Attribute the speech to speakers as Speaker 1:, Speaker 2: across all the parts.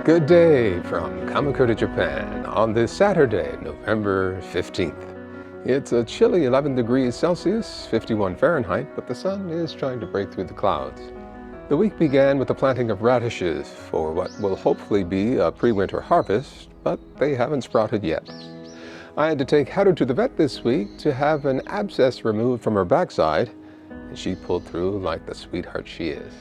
Speaker 1: Good day from Kamakura, Japan on this Saturday, November 15th. It's a chilly 11 degrees Celsius, 51 Fahrenheit, but the sun is trying to break through the clouds. The week began with the planting of radishes for what will hopefully be a pre-winter harvest, but they haven't sprouted yet. I had to take Haru to the vet this week to have an abscess removed from her backside, and she pulled through like the sweetheart she is.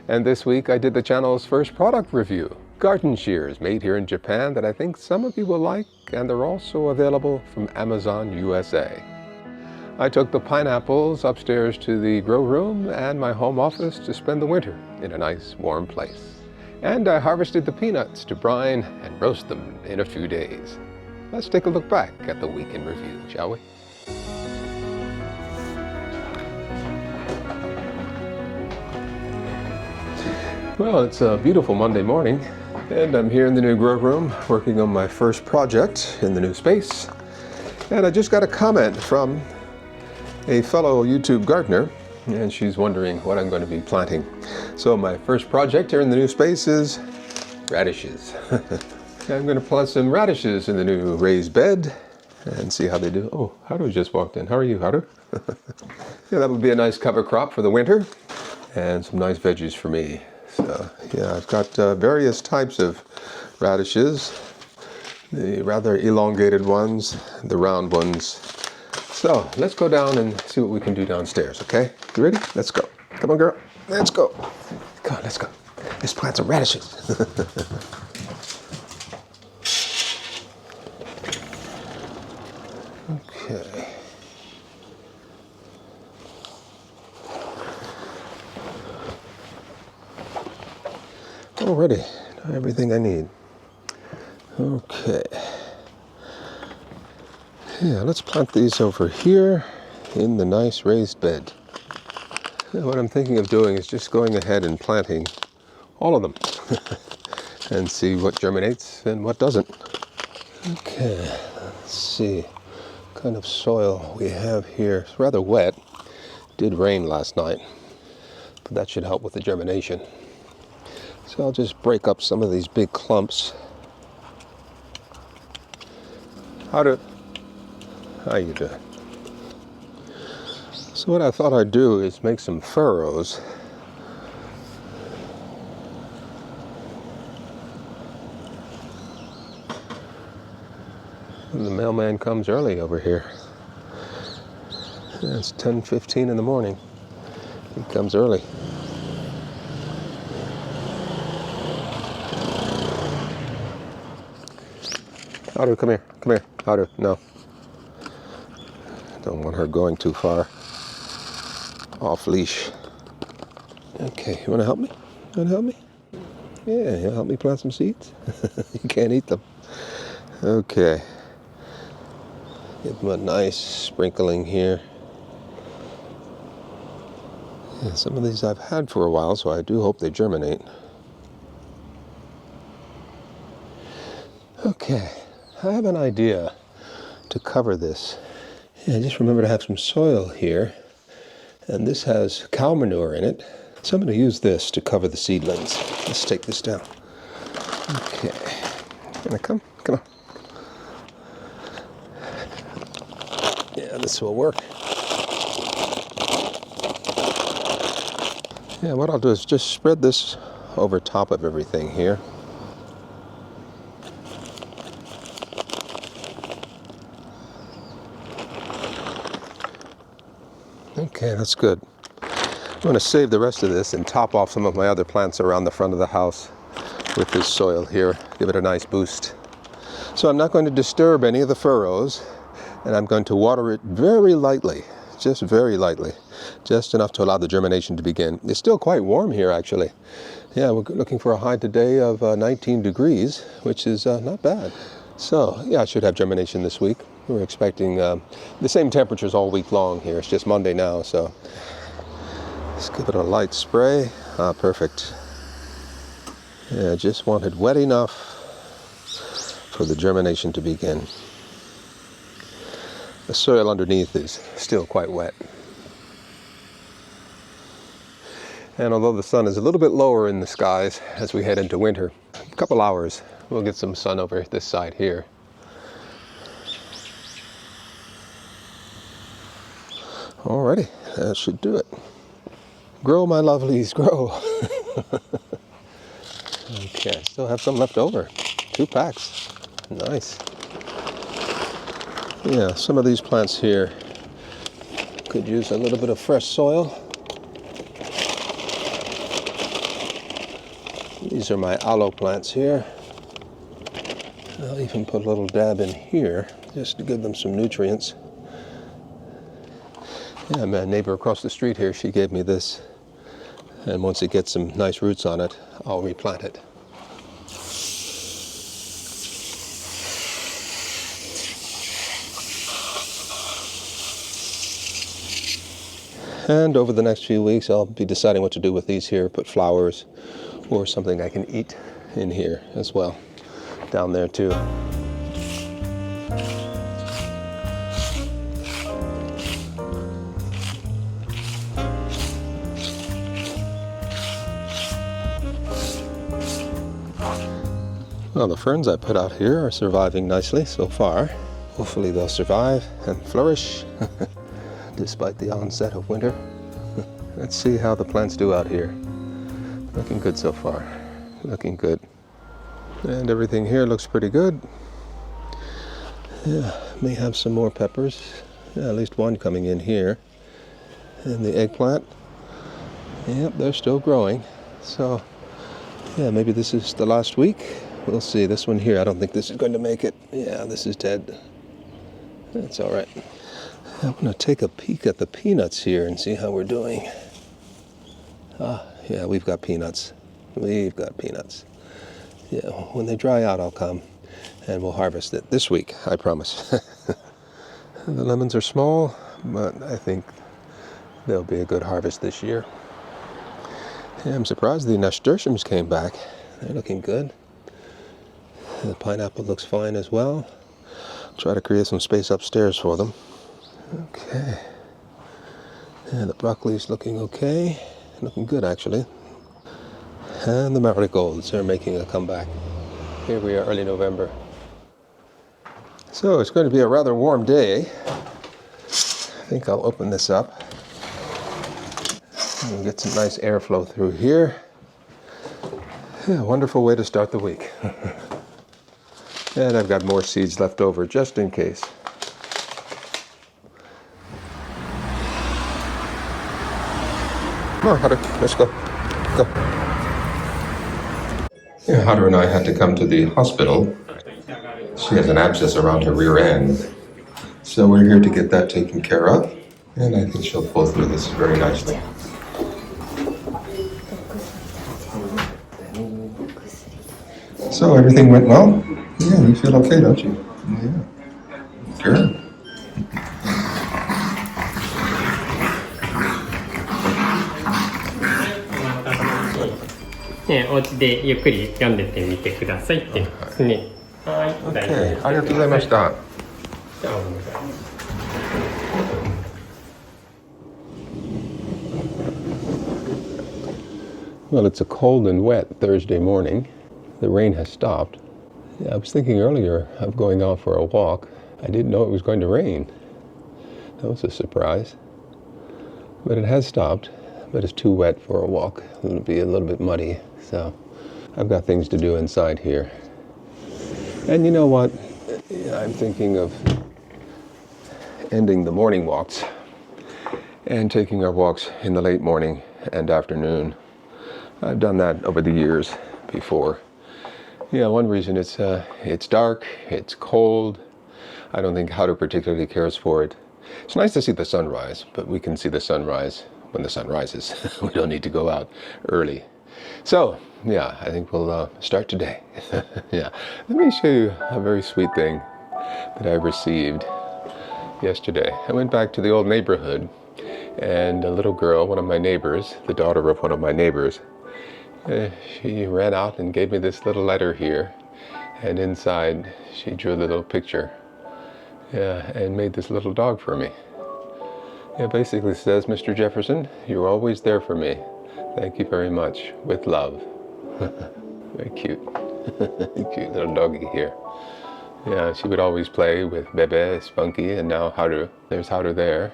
Speaker 1: And this week I did the channel's first product review, garden shears made here in Japan that I think some of you will like, and they're also available from Amazon USA. I took the pineapples upstairs to the grow room and my home office to spend the winter in a nice warm place. And I harvested the peanuts to brine and roast them in a few days. Let's take a look back at the week in review, shall we? Well, it's a beautiful Monday morning, and I'm here in the new grow room working on my first project in the new space. And I just got a comment from a fellow YouTube gardener, and she's wondering what I'm going to be planting. So my first project here in the new space is radishes. I'm going to plant some radishes in the new raised bed and see how they do. Oh, Haru just walked in. How are you, Haru? Yeah, that would be a nice cover crop for the winter and some nice veggies for me. So yeah, I've got various types of radishes, the rather elongated ones, the round ones. So let's go down and see what we can do downstairs, okay? You ready? Let's go. Come on, girl. Let's go. Come on, let's go. Let's plant some radishes. Okay. Already, everything I need. Okay. Yeah, let's plant these over here in the nice raised bed. Now, what I'm thinking of doing is just going ahead and planting all of them and see what germinates and what doesn't. Okay, let's see what kind of soil we have here. It's rather wet. It did rain last night, but that should help with the germination. So I'll just break up some of these big clumps. How you doing? So what I thought I'd do is make some furrows. And the mailman comes early over here. Yeah, it's 10:15 in the morning. He comes early. Haru, come here. Come here. Haru, no. Don't want her going too far off leash. Okay, you want to help me? You want to help me? Yeah, you'll help me plant some seeds? You can't eat them. Okay. Give them a nice sprinkling here. Yeah, some of these I've had for a while, so I do hope they germinate. Okay. I have an idea to cover this. Yeah, just remember to have some soil here, and this has cow manure in it. So I'm going to use this to cover the seedlings. Let's take this down. Okay, gonna come on. Yeah, this will work. Yeah, what I'll do is just spread this over top of everything here. Okay, that's good. I'm going to save the rest of this and top off some of my other plants around the front of the house with this soil here. Give it a nice boost. So I'm not going to disturb any of the furrows, and I'm going to water it very lightly, just very lightly, just enough to allow the germination to begin. It's still quite warm here, actually. Yeah, we're looking for a high today of 19 degrees, which is not bad. So, yeah, I should have germination this week. We're expecting the same temperatures all week long here. It's just Monday now, so let's give it a light spray. Ah, perfect. Yeah, just want it wet enough for the germination to begin. The soil underneath is still quite wet. And although the sun is a little bit lower in the skies as we head into winter, A couple hours, we'll get some sun over this side here. Alrighty, that should do it. Grow, my lovelies, grow. Okay, still have some left over. 2 packs. Nice. Yeah, some of these plants here could use a little bit of fresh soil. These are my aloe plants here. I'll even put a little dab in here just to give them some nutrients. Yeah, my neighbor across the street here, she gave me this. And once it gets some nice roots on it, I'll replant it. And over the next few weeks, I'll be deciding what to do with these here, put flowers or something I can eat in here as well, down there too. Well, the ferns I put out here are surviving nicely so far. Hopefully they'll survive and flourish despite the onset of winter. Let's see how the plants do out here. Looking good so far. Looking good. And everything here looks pretty good. Yeah, may have some more peppers. Yeah, at least one coming in here. And the eggplant. Yep, they're still growing. So, yeah, maybe this is the last week. We'll see. This one here, I don't think this is going to make it. Yeah, this is dead. That's all right. I'm going to take a peek at the peanuts here and see how we're doing. Ah, yeah, we've got peanuts. We've got peanuts. Yeah, when they dry out, I'll come and we'll harvest it this week, I promise. The lemons are small, but I think they'll be a good harvest this year. Yeah, I'm surprised the nasturtiums came back. They're looking good. The pineapple looks fine as well. Try to create some space upstairs for them. Okay. And the broccoli's looking okay. Looking good, actually. And the marigolds are making a comeback. Here we are, early November. So it's going to be a rather warm day. I think I'll open this up and get some nice airflow through here. Yeah, wonderful way to start the week. And I've got more seeds left over just in case. Come on, Haru, let's go. Go. Yeah, Haru and I had to come to the hospital. She has an abscess around her rear end. So we're here to get that taken care of. And I think she'll pull through this very nicely. So everything went well? Yeah, you feel okay, don't you? Yeah. Good.
Speaker 2: ね、お家でゆっくり読んでってみてくださいってですね。はい、大丈夫です。
Speaker 1: ありがとうございました。
Speaker 2: じゃあお願いします。
Speaker 1: Well, it's a cold and wet Thursday morning. The rain has stopped. I was thinking earlier of going out for a walk. I didn't know it was going to rain. That was a surprise. But it has stopped, but it's too wet for a walk. It'll be a little bit muddy, so I've got things to do inside here. And you know what? I'm thinking of ending the morning walks and taking our walks in the late morning and afternoon. I've done that over the years before. Yeah, one reason it's dark, it's cold. I don't think Haru particularly cares for it. It's nice to see the sunrise, but we can see the sunrise when the sun rises. We don't need to go out early. So, yeah, I think we'll start today. Yeah, let me show you a very sweet thing that I received yesterday. I went back to the old neighborhood, and a little girl, one of my neighbors, the daughter of one of my neighbors, she ran out and gave me this little letter here, and inside she drew a little picture, yeah, and made this little dog for me. It basically says, Mr. Jefferson, you're always there for me. Thank you very much. With love. Very cute. Cute little doggy here. Yeah, she would always play with Bebe, Spunky, and now Haru. There's Haru there.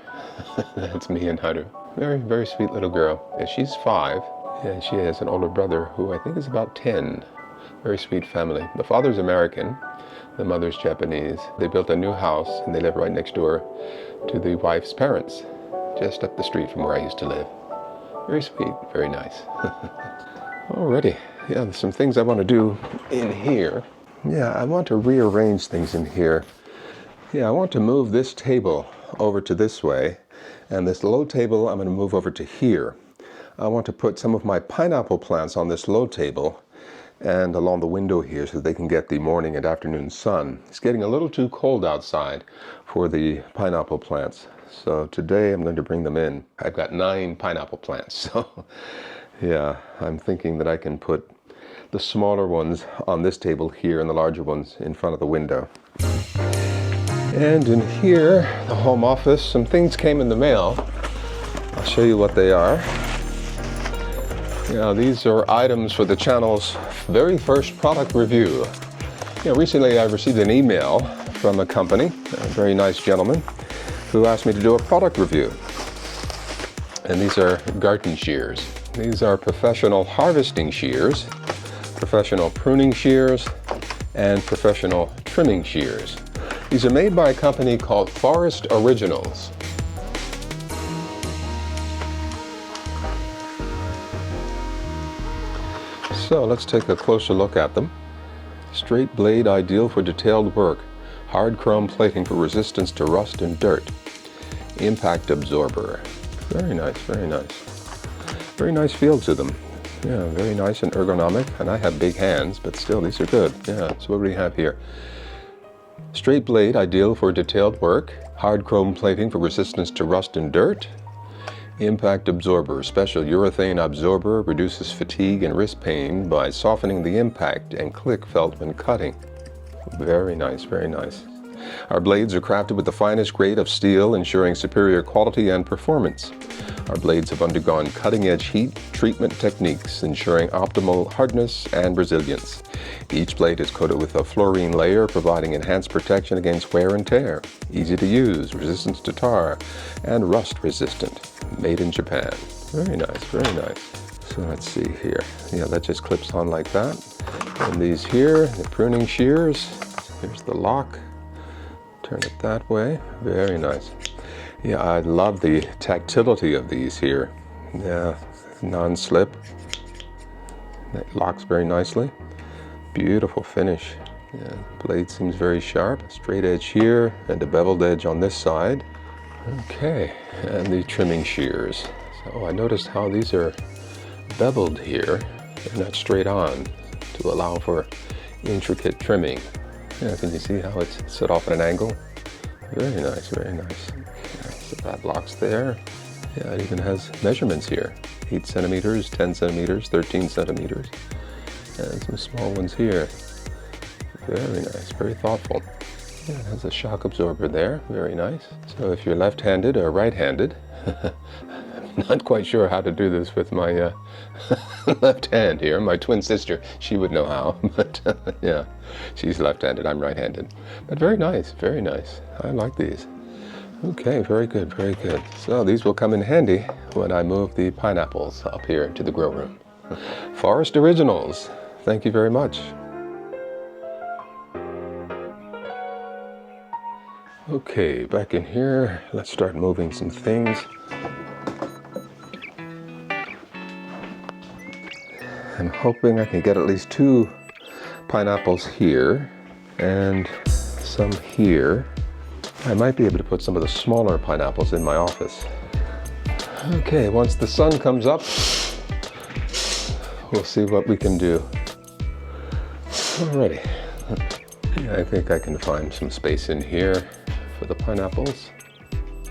Speaker 1: That's me and Haru. Very, very sweet little girl. And she's 5, and she has an older brother who I think is about 10. Very sweet family. The father's American, the mother's Japanese. They built a new house, and they live right next door to the wife's parents, just up the street from where I used to live. Very sweet, very nice. Alrighty, yeah, there's some things I want to do in here. Yeah, I want to rearrange things in here. Yeah, I want to move this table over to this way, and this low table I'm going to move over to here. I want to put some of my pineapple plants on this low table and along the window here so they can get the morning and afternoon sun. It's getting a little too cold outside for the pineapple plants, so today I'm going to bring them in. I've got 9 pineapple plants, so yeah, I'm thinking that I can put the smaller ones on this table here and the larger ones in front of the window. And in here, the home office, some things came in the mail. I'll show you what they are. Yeah, these are items for the channel's very first product review. Yeah, recently I received an email from a company, a very nice gentleman, who asked me to do a product review. And these are garden shears. These are professional harvesting shears, professional pruning shears, and professional trimming shears. These are made by a company called Forest Originals. So let's take a closer look at them. Straight blade ideal for detailed work. Hard chrome plating for resistance to rust and dirt. Impact absorber. Very nice, very nice. Very nice feel to them. Yeah, very nice and ergonomic. And I have big hands, but still these are good. Yeah, so what do we have here? Straight blade ideal for detailed work. Hard chrome plating for resistance to rust and dirt. Impact absorber, special urethane absorber, reduces fatigue and wrist pain by softening the impact and click felt when cutting. Very nice, very nice. Our blades are crafted with the finest grade of steel, ensuring superior quality and performance. Our blades have undergone cutting-edge heat treatment techniques, ensuring optimal hardness and resilience. Each blade is coated with a fluorine layer, providing enhanced protection against wear and tear. Easy to use, resistance to tar, and rust resistant. Made in Japan. Very nice, very nice. So let's see here. Yeah, that just clips on like that. And these here, the pruning shears. Here's the lock. Turn it that way. Very nice. Yeah, I love the tactility of these here. Yeah, non-slip. That locks very nicely. Beautiful finish. Yeah, blade seems very sharp. Straight edge here and a beveled edge on this side. Okay, and the trimming shears. So I noticed how these are beveled here and not straight on to allow for intricate trimming. Yeah, can you see how it's set off at an angle? Very nice, very nice. Okay, so that locks there. Yeah, it even has measurements here. 8 centimeters, 10 centimeters, 13 centimeters. And some small ones here. Very nice, very thoughtful. Yeah, it has a shock absorber there, very nice. So if you're left-handed or right-handed, I'm not quite sure how to do this with my left hand here. My twin sister, she would know how, but yeah, she's left-handed, I'm right-handed. But very nice, very nice. I like these. Okay, very good, very good. So these will come in handy when I move the pineapples up here to the grow room. Forest Originals, thank you very much. Okay, back in here, let's start moving some things. I'm hoping I can get at least 2 pineapples here and some here. I might be able to put some of the smaller pineapples in my office. Okay, once the sun comes up, we'll see what we can do. Alrighty. I think I can find some space in here for the pineapples.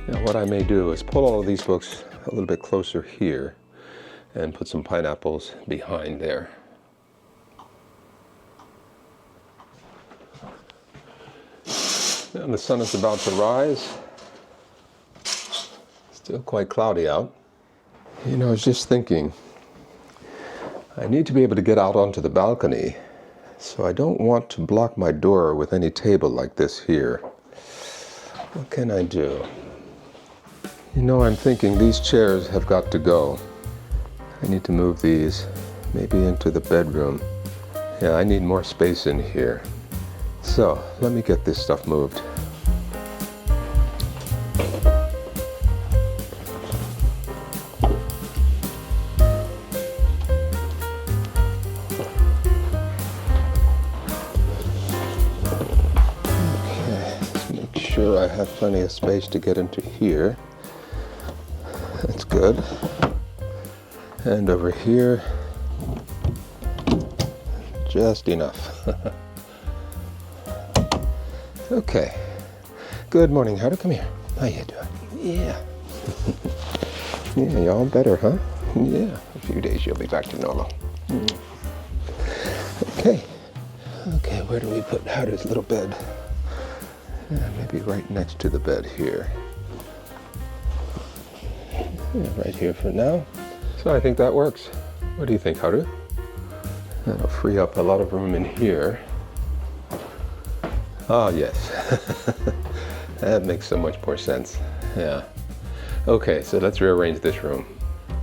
Speaker 1: Now what I may do is pull all of these books a little bit closer here and put some pineapples behind there. And the sun is about to rise. Still quite cloudy out. You know, I was just thinking, I need to be able to get out onto the balcony So I don't want to block my door with any table like this here. What can I do? You know, I'm thinking these chairs have got to go. I need to move these maybe into the bedroom. Yeah, I need more space in here. So let me get this stuff moved. Sure, I have plenty of space to get into here. That's good. And over here, just enough. Okay. Good morning, Haru. Come here. How you doing? Yeah. Yeah, you all better, huh? Yeah. A few days you'll be back to normal. Okay. Okay, where do we put Haru's little bed? Yeah, maybe right next to the bed here. Yeah, right here for now. So I think that works. What do you think, Haru? That'll free up a lot of room in here. Oh, yes. That makes so much more sense. Yeah. Okay, so let's rearrange this room.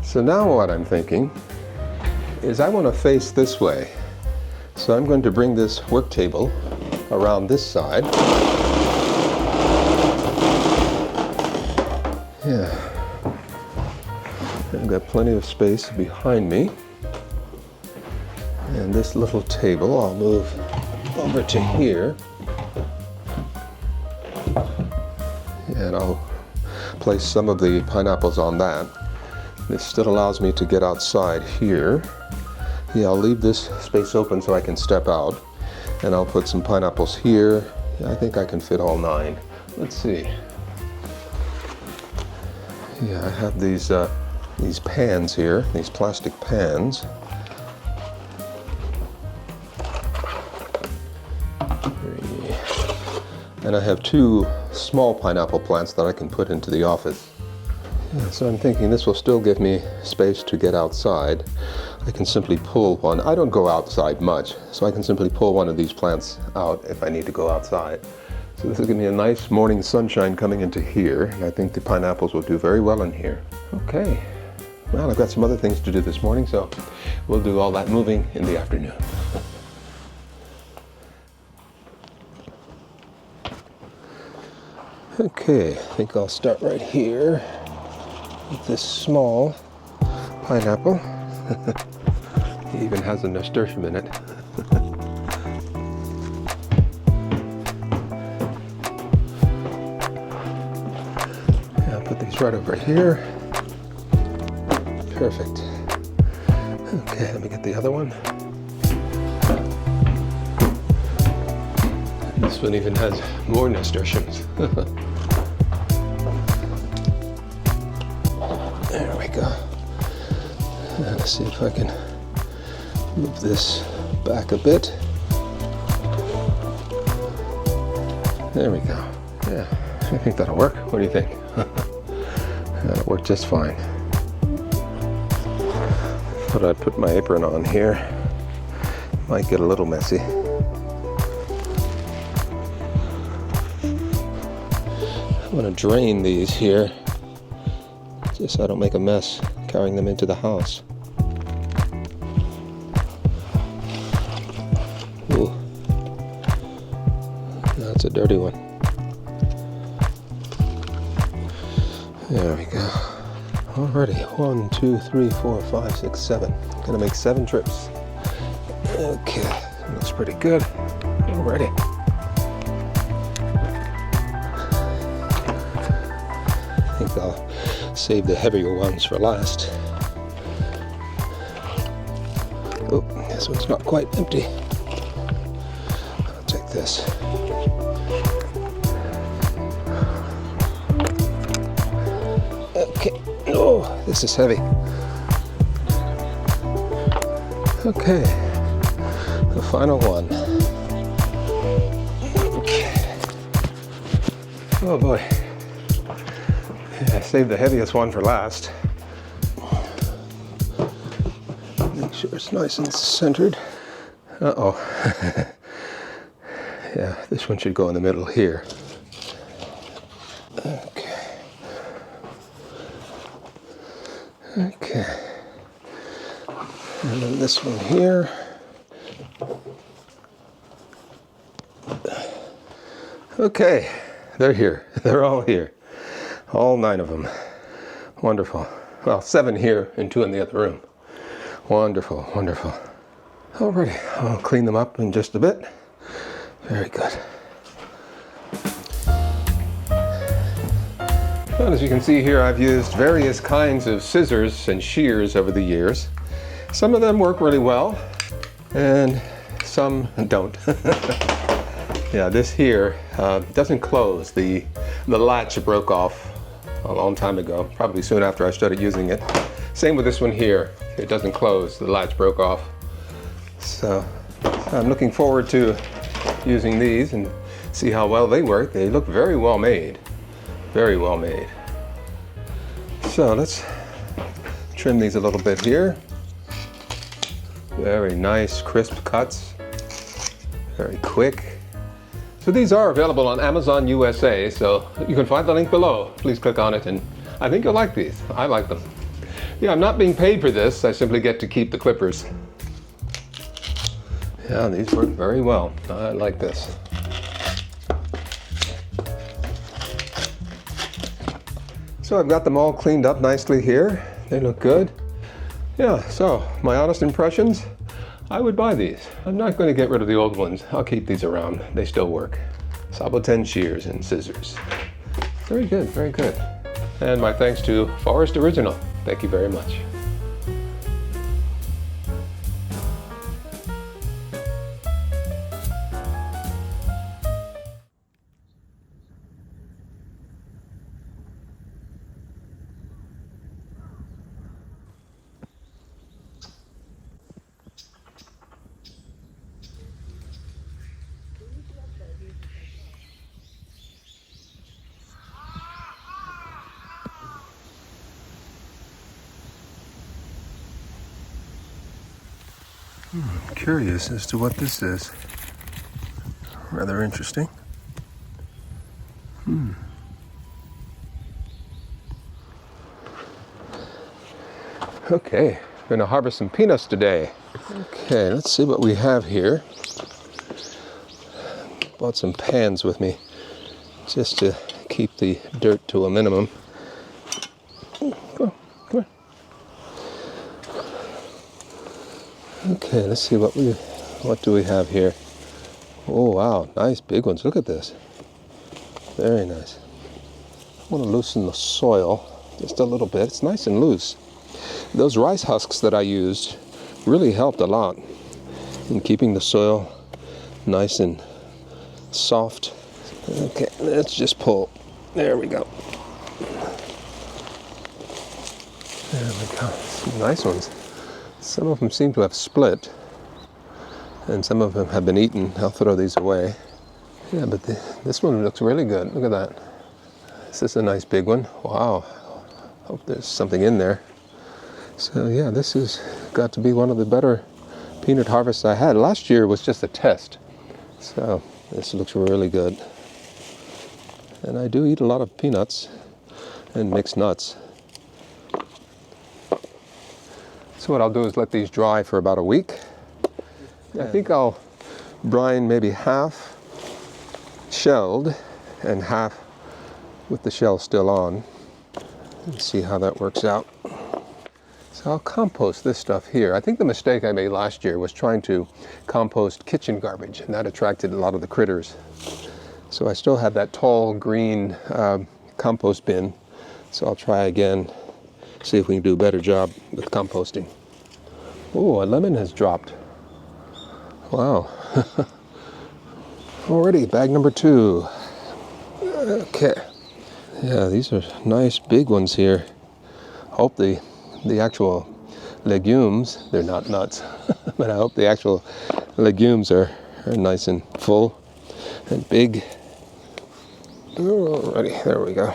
Speaker 1: So now what I'm thinking is I want to face this way. So I'm going to bring this work table around this side. Yeah, I've got plenty of space behind me. And this little table I'll move over to here. And I'll place some of the pineapples on that. This still allows me to get outside here. Yeah, I'll leave this space open so I can step out. And I'll put some pineapples here. Yeah, I think I can fit all 9. Let's see. Yeah, I have these pans here, these plastic pans. And I have 2 small pineapple plants that I can put into the office. Yeah, so I'm thinking this will still give me space to get outside. I can simply pull one. I don't go outside much, so I can simply pull one of these plants out if I need to go outside. So this will give me a nice morning sunshine coming into here, and I think the pineapples will do very well in here. Okay, well, I've got some other things to do this morning, so we'll do all that moving in the afternoon. Okay, I think I'll start right here with this small pineapple. He even has a nasturtium in it. Right over here. Perfect. Okay, let me get the other one. This one even has more nasturtiums. There we go. Let's see if I can move this back a bit. There we go. Yeah, I think that'll work. What do you think? That'll work just fine. But I'd put my apron on here. Might get a little messy. I'm going to drain these here, just so I don't make a mess carrying them into the house. Ooh. That's a dirty one. There we go. Alrighty, 1, 2, 3, 4, 5, 6, 7. Gonna make 7 trips. Okay, looks pretty good. Alrighty. I think I'll save the heavier ones for last. Oh, this one's not quite empty. I'll take this. Okay. Oh, this is heavy. Okay. The final one. Okay. Oh boy. Yeah, I saved the heaviest one for last. Make sure it's nice and centered. Uh-oh. Yeah, this one should go in the middle here. Okay. Okay. And then this one here. Okay, they're here. They're all here. All 9 of them. Wonderful. Well, 7 here and 2 in the other room. Wonderful, wonderful. Alrighty, I'll clean them up in just a bit. Very good. Well, as you can see here, I've used various kinds of scissors and shears over the years. Some of them work really well, and some don't. Yeah, this here doesn't close. The latch broke off a long time ago, probably soon after I started using it. Same with this one here. It doesn't close. The latch broke off. So I'm looking forward to using these and see how well they work. They look very well made. Very well made. So let's trim these a little bit here. Very nice, crisp cuts. Very quick. So these are available on Amazon USA, so you can find the link below. Please click on it, and I think you'll like these. I like them. Yeah, I'm not being paid for this. I simply get to keep the clippers. Yeah, these work very well. I like this. So I've got them all cleaned up nicely here. They look good. Yeah, so my honest impressions, I would buy these. I'm not going to get rid of the old ones. I'll keep these around. They still work. Saboten shears and scissors. Very good, very good. And my thanks to Forest Original. Thank you very much. I'm curious as to what this is. Rather interesting. Okay, we're going to harvest some peanuts today. Okay, let's see what we have here. Bought some pans with me just to keep the dirt to a minimum. Come on, come on. Okay, let's see what do we have here. Oh wow, nice big ones. Look at this. Very nice. I want to loosen the soil just a little bit. It's nice and loose. Those rice husks that I used really helped a lot in keeping the soil nice and soft. Okay, let's just pull. There we go. There we go. Some nice ones. Some of them seem to have split, and some of them have been eaten. I'll throw these away. Yeah, but this one looks really good. Look at that. This is a nice big one. Wow. Hope there's something in there. So yeah, this has got to be one of the better peanut harvests I had. Last year was just a test. So this looks really good. And I do eat a lot of peanuts and mixed nuts. So what I'll do is let these dry for about a week. I think I'll brine maybe half shelled and half with the shell still on, and see how that works out. So I'll compost this stuff here. I think the mistake I made last year was trying to compost kitchen garbage, and that attracted a lot of the critters. So I still have that tall green compost bin, so I'll try again, see if we can do a better job with composting. Oh, a lemon has dropped. Wow. Already, bag number 2. Okay. Yeah, these are nice big ones here. Hope the actual legumes, they're not nuts, but I hope the actual legumes are nice and full and big. Alrighty, there we go.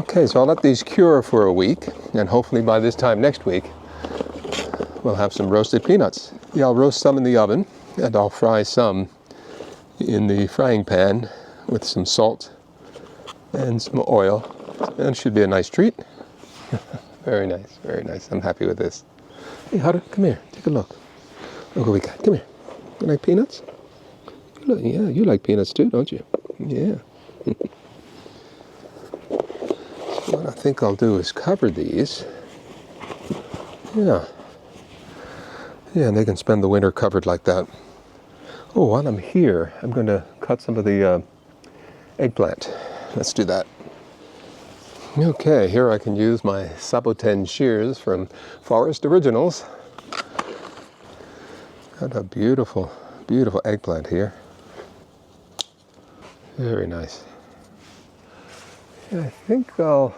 Speaker 1: Okay, so I'll let these cure for a week, and hopefully by this time next week, we'll have some roasted peanuts. Yeah, I'll roast some in the oven, and I'll fry some in the frying pan with some salt and some oil, and it should be a nice treat. Very nice, very nice. I'm happy with this. Hey, Haru, come here, take a look. Look what we got. Come here. You like peanuts? Look, yeah, you like peanuts too, don't you? Yeah. So what I think I'll do is cover these. Yeah. Yeah, and they can spend the winter covered like that. Oh, while I'm here, I'm going to cut some of the eggplant. Let's do that. Okay, here I can use my saboten shears from Forest Originals. Got a beautiful, beautiful eggplant here. Very nice. Yeah, I think I'll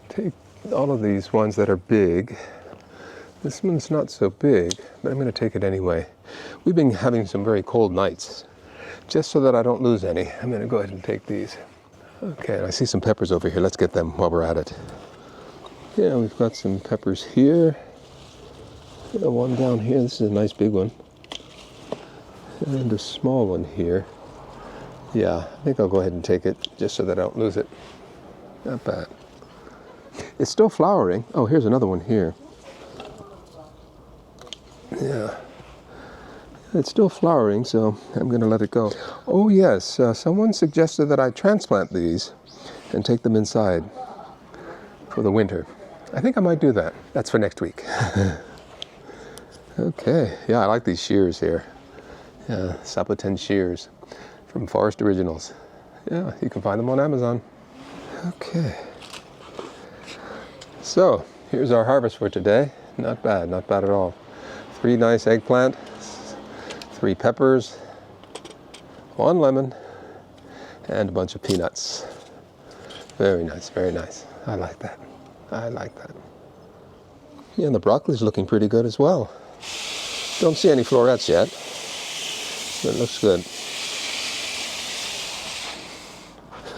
Speaker 1: take all of these ones that are big. This one's not so big, but I'm going to take it anyway. We've been having some very cold nights. Just so that I don't lose any, I'm going to go ahead and take these. Okay, and I see some peppers over here. Let's get them while we're at it. Yeah, we've got some peppers here. Yeah, one down here. This is a nice big one. And a small one here. Yeah, I think I'll go ahead and take it just so that I don't lose it. Not bad. It's still flowering. Oh, here's another one here. Yeah. It's still flowering, so I'm going to let it go. Oh yes, someone suggested that I transplant these and take them inside for the winter. I think I might do that. That's for next week. Okay, yeah, I like these shears here. Yeah, saboten shears from Forest Originals. Yeah, you can find them on Amazon. Okay. So, here's our harvest for today. Not bad at all. 3 nice eggplant. 3 peppers, 1 lemon, and a bunch of peanuts. Very nice, very nice. I like that. I like that. Yeah, and the broccoli's looking pretty good as well. Don't see any florets yet, but it looks good.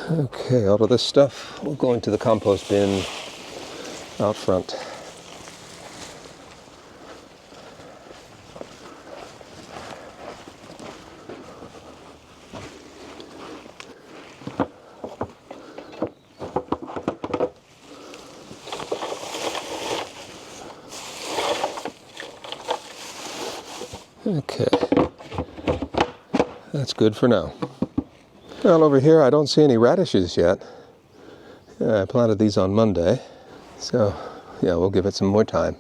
Speaker 1: Okay, all of this stuff will go into the compost bin out front. Okay, that's good for now. Well, over here I don't see any radishes yet. I planted these on Monday, so yeah, we'll give it some more time.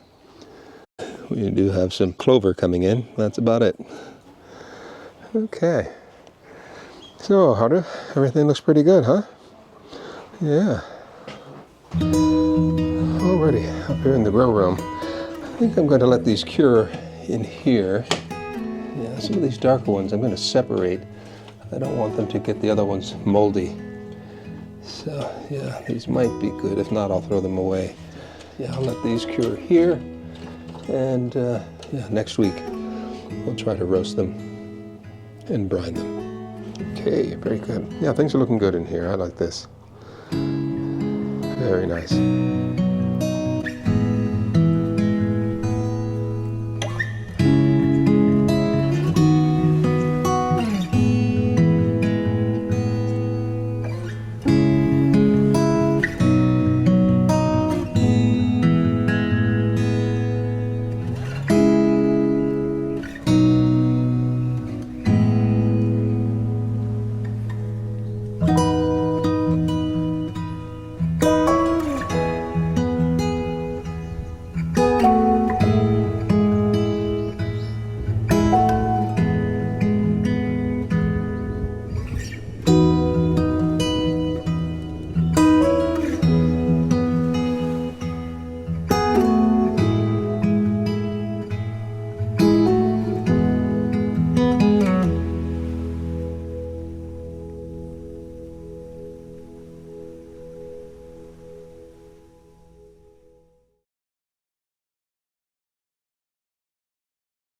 Speaker 1: We do have some clover coming in, that's about it. Okay, so Haru, everything looks pretty good, huh? Yeah. Already up here in the grow room. I think I'm going to let these cure in here. Yeah, some of these darker ones I'm going to separate. I don't want them to get the other ones moldy. So yeah, these might be good. If not, I'll throw them away. Yeah, I'll let these cure here. And yeah, next week we'll try to roast them and brine them. Okay, very good. Yeah, things are looking good in here. I like this. Very nice.